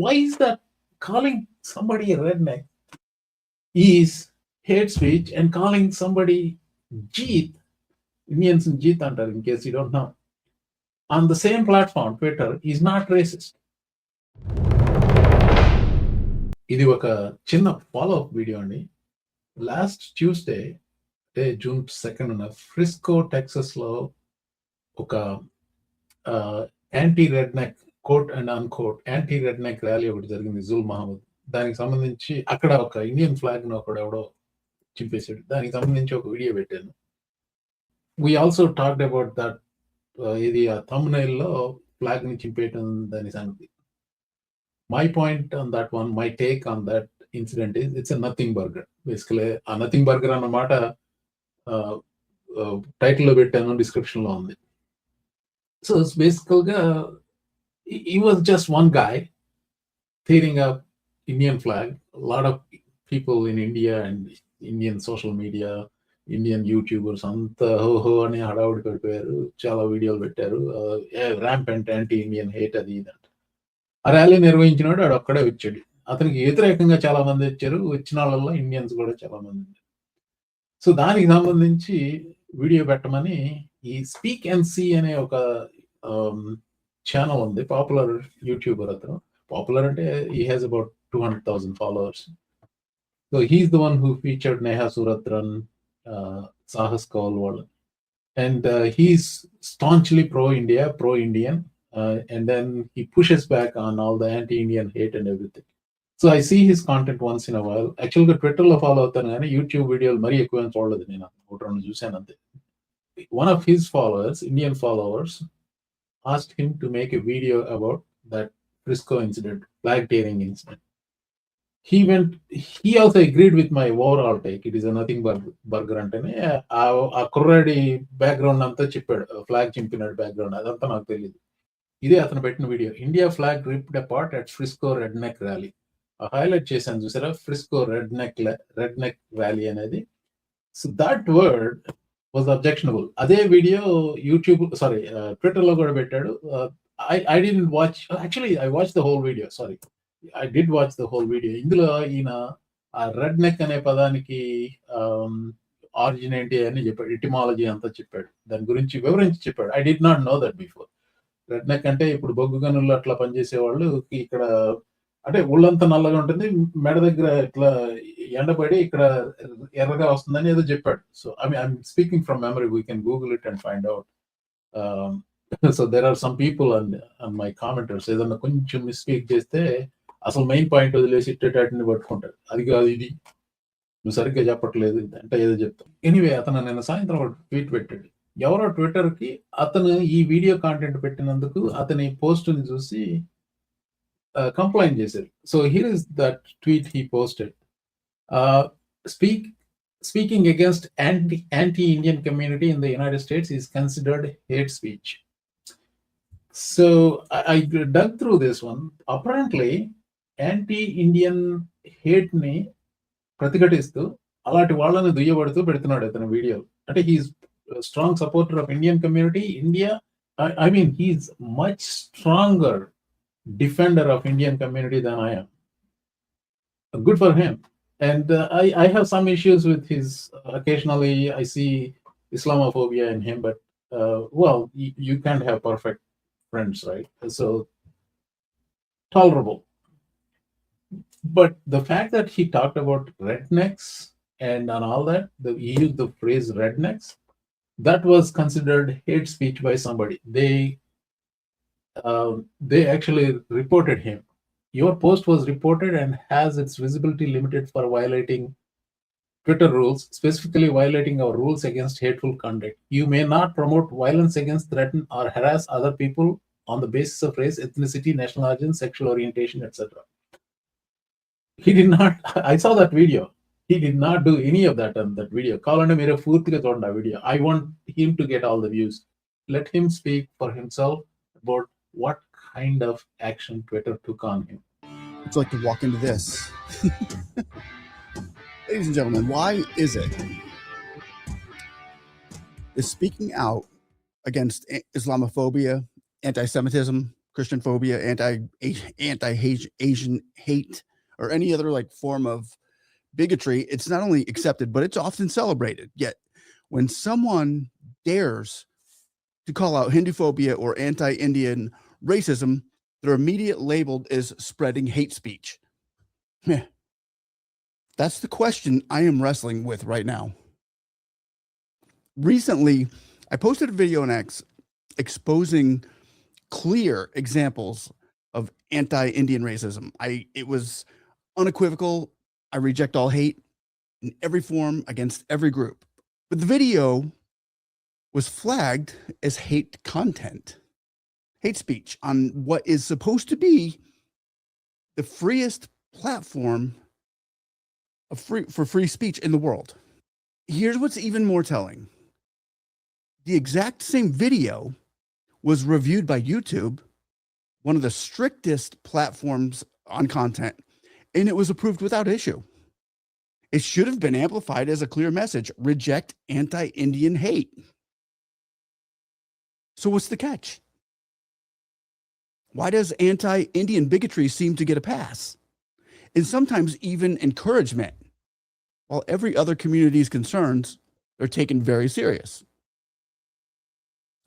Why is that calling somebody a redneck is hate speech and calling somebody Jeet, Indians in Jeet under, in case you don't know, on the same platform, Twitter, is not racist. ఇది ఒక చిన్న follow up video అండి. Last Tuesday అంటే June 2 Frisco Texas లో ఒక anti redneck quote and unquote anti redneck rally ఒకటి జరిగింది జుల్ మహమ్మద్. దానికి సంబంధించి అక్కడ ఒక ఇండియన్ ఫ్లాగ్ ను ఒకడు ఎవడో చింపేశాడు. దానికి సంబంధించి ఒక వీడియో పెట్టాను. We also talked about that. ఇది ఆ థంబ్నైల్ లో ఫ్లాగ్ ని చింపేయటం దాని సంగతి. My point on that one, my take on that incident is it's a nothing burger. Basically, a nothing burger అన్నమాట టైటిల్ లో పెట్టాను, డిస్క్రిప్షన్ లో ఉంది. సో బేసికల్గా he was just one guy tearing up Indian flag. A lot of people in India and Indian social media, Indian YouTubers అంతా హో అని హడావుడి పడిపోయారు, చాలా వీడియోలు పెట్టారు, ర్యాంపెంట్ యాంటీ ఇండియన్ హేట్ అది ఇది. ఆ ర్యాలీ నిర్వహించినాడు ఆడు ఒక్కడే వచ్చాడు. అతనికి వ్యతిరేకంగా చాలా మంది వచ్చారు, వచ్చిన వాళ్ళల్లో ఇండియన్స్ కూడా చాలా మంది. సో దానికి సంబంధించి వీడియో పెట్టమని ఈ speansee అనే ఒక ఛానల్ ఉంది, పాపులర్ యూట్యూబర్ అతను. పాపులర్ అంటే he has about 200,000 followers. So he's the one who featured Neha Suratran, Sahas Kaul వాళ్ళు. And he's staunchly pro-India, pro-Indian. And then he pushes back on all the anti-Indian hate and everything. So I see his content once in a while. Actually, Twitter lo follow avutanu gaani YouTube videos mari ekkuva em chodaledu nenu. Otarandu chusanu ante. One of his followers, Indian followers, asked him to make a video about that Frisco incident, flag tearing incident. He also agreed with my overall take. It is a nothing burger antene aa kurradi background anta cheppadu, flag chimpinadu background adantha naaku teliyadu. ఇదే అతను పెట్టిన video. India flag ripped apart at Frisco red neck rally. Highlight చేశాను చూసారా, Frisco red neck rally అనేది. So that word was objectionable. అదే video Twitter లో కూడా పెట్టాడు. I didn't watch, actually I watched the whole video, sorry. I did watch the whole video. ఇందులో ఈయన ఆ రెడ్ నెక్ అనే పదానికి ఆరిజిన్ ఏంటి అని చెప్పాడు, ఎటిమాలజీ అంతా చెప్పాడు, దాని గురించి వివరించి చెప్పాడు. I did not know that before. Red neck అంటే ఇప్పుడు బొగ్గు గనుల్లో అట్లా పనిచేసే వాళ్ళు, ఇక్కడ అంటే ఒళ్ళంతా నల్లగా ఉంటుంది, మెడ దగ్గర ఇట్లా ఎండబడి ఇక్కడ ఎర్రగా వస్తుందని ఏదో చెప్పాడు. So I'm speaking from memory, we can Google it and find out. So there are some people and my commenters ఏదన్నా కొంచెం మిస్స్పీక్ చేస్తే అసలు మెయిన్ పాయింట్ వదిలేసి ఇట్టేటాటిని పట్టుకుంటారు. అది కాదు, ఇది నువ్వు సరిగ్గా చెప్పట్లేదు అంటే ఏదో చెప్తాం. ఎనీవే, అతను నిన్న సాయంత్రం ఒక ట్వీట్ పెట్టాడు. ఎవరో ట్విట్టర్ కి అతను ఈ వీడియో కాంటెంట్ పెట్టినందుకు అతని పోస్ట్ ని చూసి కంప్లైంట్ చేశారు. So here is that tweet he posted. Speaking against anti-Indian community in the United States is considered hate speech. So I dug through this one. Apparently, anti-Indian hate ni ప్రతిఘటిస్తూ అలాంటి వాళ్ళని దుయ్యబడుతూ పెడుతున్నాడు అతని video. అంటే he's strong supporter of Indian community. India, I mean, he's much stronger defender of Indian community than I am. Good for him. And I have some issues with his, occasionally I see Islamophobia in him, but well, you can't have perfect friends, right? So tolerable. But the fact that he talked about rednecks and all that, he used the phrase rednecks, that was considered hate speech by somebody. They actually reported him. Your post was reported and has its visibility limited for violating Twitter rules, specifically violating our rules against hateful conduct. You may not promote violence against, threaten, or harass other people on the basis of race, ethnicity, national origin, sexual orientation, etc. He did not. I saw that video. He did not do any of that on that video. Kalanda mere poortiga chudanda video. I want him to get all the views. Let him speak for himself about what kind of action Twitter took on him. It's like to walk into this. Ladies and gentlemen, why is it is speaking out against Islamophobia, anti-Semitism, Christian phobia, anti-Asian hate, or any other like form of bigotry, it's not only accepted, but it's often celebrated. Yet when someone dares to call out Hindu phobia or anti-Indian racism, they're immediately labeled as spreading hate speech. Meh. That's the question I am wrestling with right now. Recently, I posted a video on X exposing clear examples of anti-Indian racism. It was unequivocal. I reject all hate in every form against every group. But the video was flagged as hate content, hate speech on what is supposed to be the freest platform for free speech in the world. Here's what's even more telling. The exact same video was reviewed by YouTube, one of the strictest platforms on content, and it was approved without issue. It should have been amplified as a clear message: reject anti-Indian hate. So what's the catch? Why does anti-Indian bigotry seem to get a pass? And sometimes even encouragement, while every other community's concerns are taken very serious.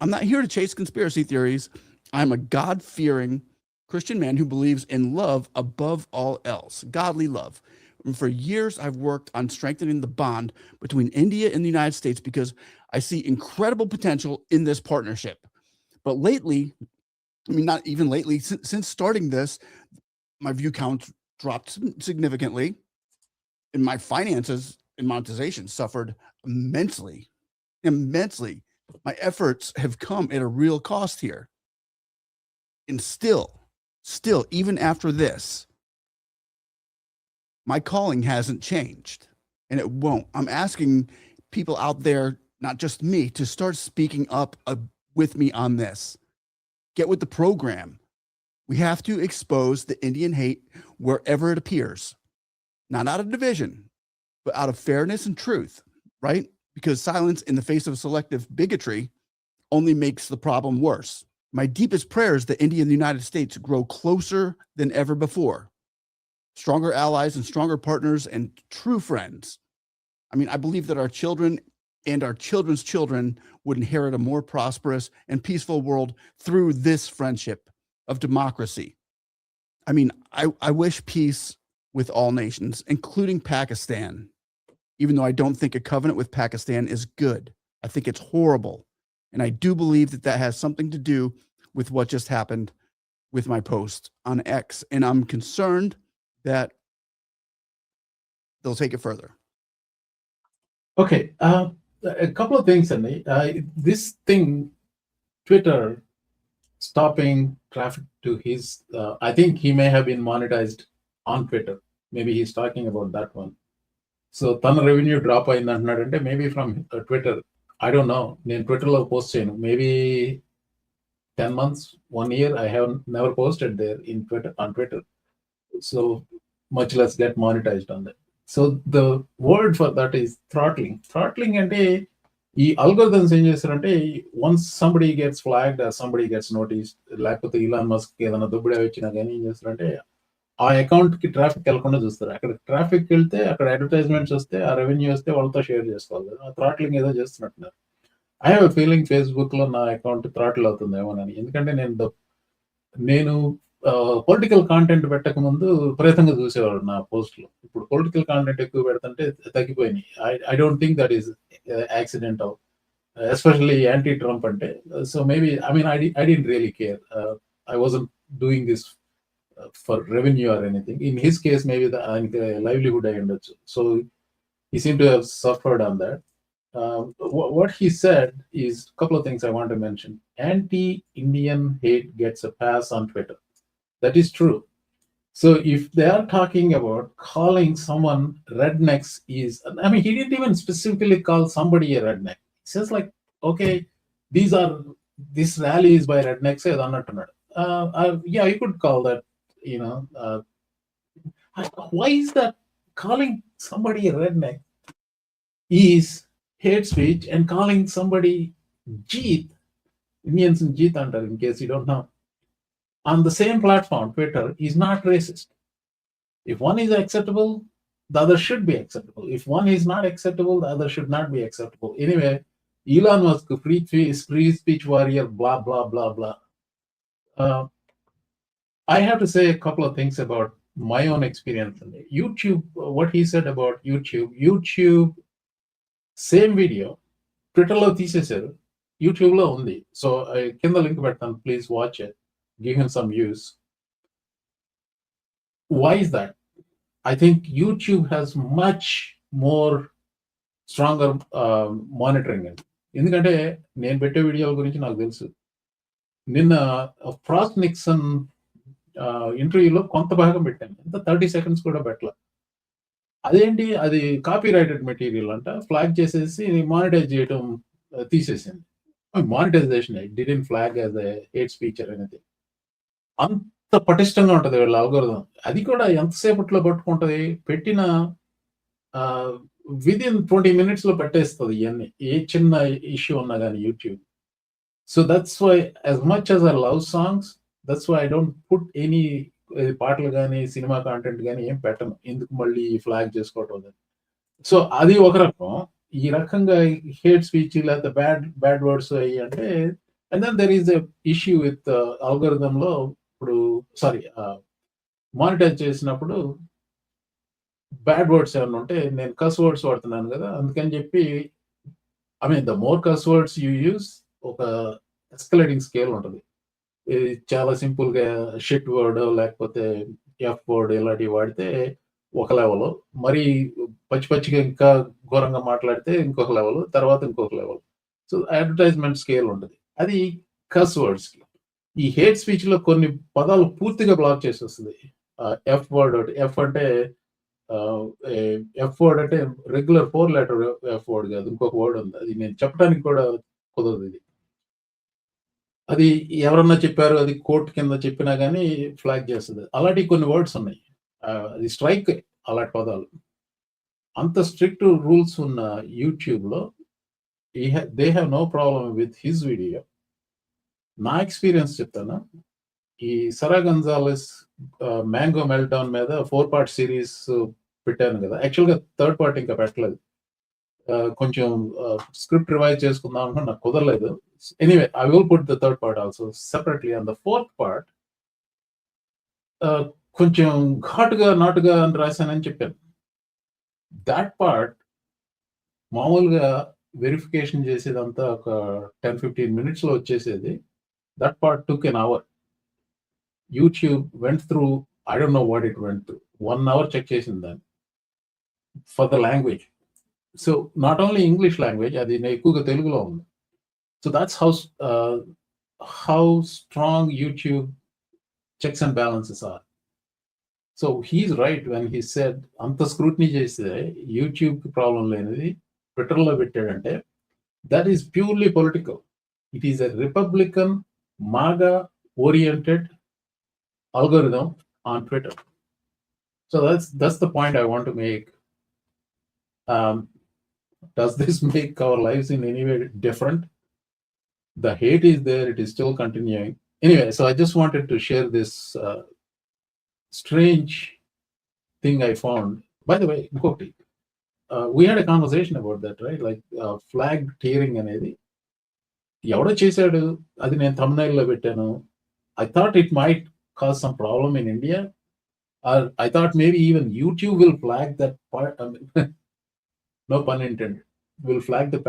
I'm not here to chase conspiracy theories. I'm a God-fearing Christian man who believes in love above all else, godly love. And for years, I've worked on strengthening the bond between India and the United States because I see incredible potential in this partnership. But lately, I mean, not even lately, since starting this, my view count dropped significantly, and my finances and monetization suffered immensely. My efforts have come at a real cost here. And still, even after this, my calling hasn't changed, and it won't. I'm asking people out there, not just me, to start speaking up with me on this. Get with the program. We have to expose the Indian hate wherever it appears, not out of division, but out of fairness and truth, right? Because silence in the face of selective bigotry only makes the problem worse. My deepest prayer is that India and the United States grow closer than ever before. Stronger allies and stronger partners and true friends. I mean, I believe that our children and our children's children would inherit a more prosperous and peaceful world through this friendship of democracy. I mean, I wish peace with all nations, including Pakistan, even though I don't think a covenant with Pakistan is good. I think it's horrible. And I do believe that that has something to do with what just happened with my post on X. And I'm concerned that they'll take it further. Okay, a couple of things, Andy. This thing, Twitter stopping traffic to his, I think he may have been monetized on Twitter. Maybe he's talking about that one. So తన revenue drop అయింది అంటున్నాడంటే maybe from Twitter. I don't know. నేను ట్విట్టర్లో post చేయను. Maybe 10 months, 1 year, I have never posted there on Twitter. So much less get monetized on that. So the word for that is throttling. Throttling అంటే ఈ algorithms ఏం చేస్తారంటే once somebody gets flagged or somebody gets noticed, లేకపోతే Elon Musk ఏదైనా దుబ్బడే వచ్చినా కానీ ఏం చేస్తారంటే ఆ అకౌంట్ కి ట్రాఫిక్ వెళ్ళకుండా చూస్తారు. అక్కడ ట్రాఫిక్ వెళ్తే అక్కడ అడ్వర్టైజ్మెంట్స్ వస్తే ఆ రెవెన్యూ వస్తే వాళ్ళతో షేర్ చేసుకోవాలి. ఆ థ్రాట్లింగ్ ఏదో చేస్తున్నట్టున్నారు. I have a feeling Facebook లో నా అకౌంట్ థ్రాటిల్ అవుతుందేమోనని. ఎందుకంటే నేను పొలిటికల్ కాంటెంట్ పెట్టక ముందు విపరీతంగా చూసేవాడు నా పోస్ట్లో. ఇప్పుడు పొలిటికల్ కాంటెంట్ ఎక్కువ పెడుతుంటే తగ్గిపోయినాయి. I don't think that is accidental, especially anti Trump అంటే. So maybe I don't really care. I wasn't doing this for revenue or anything. In his case, maybe the livelihood I ఉండొచ్చు. So he seemed to have suffered on that. What he said is a couple of things I want to mention. Anti-Indian hate gets a pass on Twitter. That is true. So if they are talking about calling someone rednecks he didn't even specifically call somebody a redneck. He says like, okay, this rally is by rednecks. Yeah, you could call that. Why is that calling somebody a redneck is hate speech, and calling somebody Jeet, Indians in Jeet antar, in case you don't know, on the same platform, Twitter, is not racist. If one is acceptable, the other should be acceptable. If one is not acceptable, the other should not be acceptable. Anyway, Elon Musk, free speech warrior, blah, blah, blah, blah. I have to say a couple of things about my own experience. YouTube, what he said about YouTube, same video, Twitterలో తీసేశారు, యూట్యూబ్లో ఉంది. So కింద link పెడతాను, please watch it, give him some views. Why is that? I think YouTube has much more stronger monitoring. ఎందుకంటే నేను పెట్టే వీడియోల గురించి నాకు తెలుసు. నిన్న ఫ్రాస్ట్ నిక్సన్ ఇంటర్వ్యూలో కొంత భాగం పెట్టాను, ఎంత 30 seconds కూడా పెట్టాల. అదేంటి, అది కాపీ రైటెడ్ మెటీరియల్ అంట, ఫ్లాగ్ చేసేసి మానిటైజ్ చేయడం తీసేసింది. Monetisation didn't flag as a hate speech అనేది. అంత పటిష్టంగా ఉంటుంది వీళ్ళ అల్గోరిథం. అది కూడా ఎంతసేపట్లో పట్టుకుంటుంది, పెట్టిన విదిన్ 20 minutes లో పెట్టేస్తుంది ఇవన్నీ, ఏ చిన్న ఇష్యూ ఉన్నా కానీ YouTube. So that's why as much as I love songs, that's why I don't put any పాటలు కానీ సినిమా కాంటెంట్ కానీ ఏం పెట్టను, ఎందుకు మళ్ళీ ఫ్లాగ్ చేసుకోవటం. సో అది ఒక రకం. ఈ రకంగా హేట్ స్పీచ్ లేకపోతే బ్యాడ్ వర్డ్స్ అయ్యి అంటే, and then there is a issue with అల్గోరిథంలో. ఇప్పుడు మానిటైజ్ చేసినప్పుడు బ్యాడ్ వర్డ్స్ ఏమన్నా ఉంటే, నేను కస్ వర్డ్స్ వాడుతున్నాను కదా, అందుకని చెప్పి ఐ మీన్ ద మోర్ కస్ వర్డ్స్ యూ యూస్, ఒక ఎస్కలేటింగ్ స్కేల్ ఉంటుంది. ఇది చాలా సింపుల్ గా షిట్ వర్డ్ లేకపోతే ఎఫ్ వర్డ్ ఇలాంటివి వాడితే ఒక లెవెల్, మరి పచ్చిగా ఇంకా ఘోరంగా మాట్లాడితే ఇంకొక లెవెల్, తర్వాత ఇంకొక లెవెల్. సో అడ్వర్టైజ్మెంట్ స్కేల్ ఉంటుంది, అది కస్ వర్డ్స్ కి. ఈ హేట్ స్పీచ్ లో కొన్ని పదాలు పూర్తిగా బ్లాక్ చేసి వస్తుంది. ఎఫ్ వర్డ్, ఎఫ్ అంటే రెగ్యులర్ 4 letter ఎఫ్ వర్డ్ కాదు, ఇంకొక వర్డ్ ఉంది, అది నేను చెప్పడానికి కూడా కుదరదు. ఇది అది ఎవరన్నా చెప్పారు, అది కోర్టు కింద చెప్పినా కానీ ఫ్లాగ్ చేస్తుంది. అలాంటి కొన్ని వర్డ్స్ ఉన్నాయి, అది స్ట్రైక్, అలాంటి పదాలు. అంత స్ట్రిక్ట్ రూల్స్ ఉన్న యూట్యూబ్లో they have no problem with his video. నా ఎక్స్పీరియన్స్ చెప్తాను. ఈ సరా గంజాలెస్ మ్యాంగో మెల్టౌన్ మీద 4-part సిరీస్ పెట్టాను కదా, యాక్చువల్గా 3rd part ఇంకా పెట్టలేదు. కొంచెం స్క్రిప్ట్ రివైజ్ చేసుకుందాం అంటే నాకు కుదరలేదు. Anyway, I will put the 3rd part also separately. And the 4th part కొంచెం ఘాటుగా నాటుగా అని రాశానని చెప్పాను. దాట్ పార్ట్ మామూలుగా వెరిఫికేషన్ చేసేదంతా ఒక 10-15 minutes లో వచ్చేసేది. That part took an hour. YouTube went through, I don't know what it went through, 1 hour check చేసింది దాన్ని for the language. So not only English language, అది ఎక్కువగా తెలుగులో ఉంది. So that's how strong YouTube checks and balances are. So he's right when he said, అంత scrutiny చేస్తే యూట్యూబ్కి problem లేనిది ట్విట్టర్లో పెట్టాడంటే, that is purely political. It is a Republican MAGA oriented algorithm on Twitter. So that's the point I want to make. Does this make our lives in any way different? The hate is there, it is still continuing. Anyway, so I just wanted to share this strange thing I found. By the way, we had a conversation about that, right? Like flag tearing అనేది ఎవడో చేశాడు, అది నేను thumbnail లో పెట్టాను. I thought it might cause some problem in India, or I thought maybe even YouTube will flag that part. No pun intended. Will flag the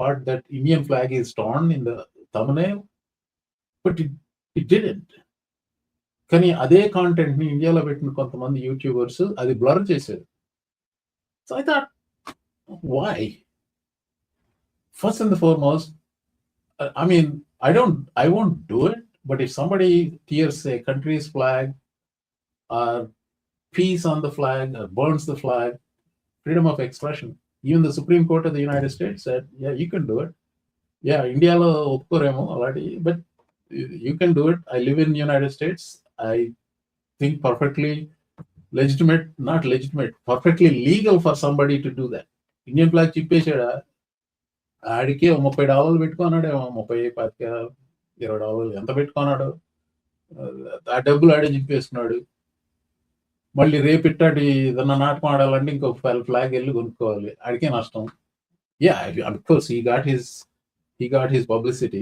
part that Indian flag is torn in the thumbnail, but it didn't. కానీ అదే content ని ఇండియాలో పెట్టిన కొంతమంది YouTubers అది blur చేశారు. So I thought, why? First and the foremost, I mean, I won't do it, but if somebody tears a country's flag or peace on the flag or burns the flag, freedom of expression. Even the Supreme Court of the United States said, yeah, you can do it. Yeah, Indialo opporemo already, but you can do it. I live in the United States. I think perfectly legitimate, not legitimate, perfectly legal for somebody to do that. Indian flag chippesada, ఆడికి $30 పెట్టుకున్నాడు, $30, $20 ఎంత పెట్టుకున్నాడు. ఆ డబ్బులు ఆడే చింపేస్తున్నాడు. మళ్ళీ రేపు ఇట్టాటి ఏదన్నా నాటకం ఆడాలంటే ఇంకొక ఫ్లాగ్ వెళ్ళి కొనుక్కోవాలి. ఆడికే నష్టం. Yeah, of course, he got his publicity.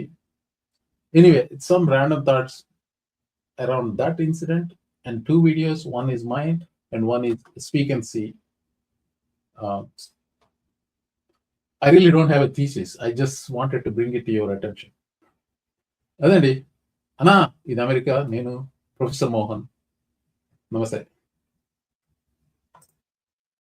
Anyway, some random thoughts around that incident, and 2 videos. One is mine and one is Speak and See. I really don't have a thesis. I just wanted to bring it to your attention. అదండి. అన్నా ఇది America. నేను professor Mohan. నమస్తే.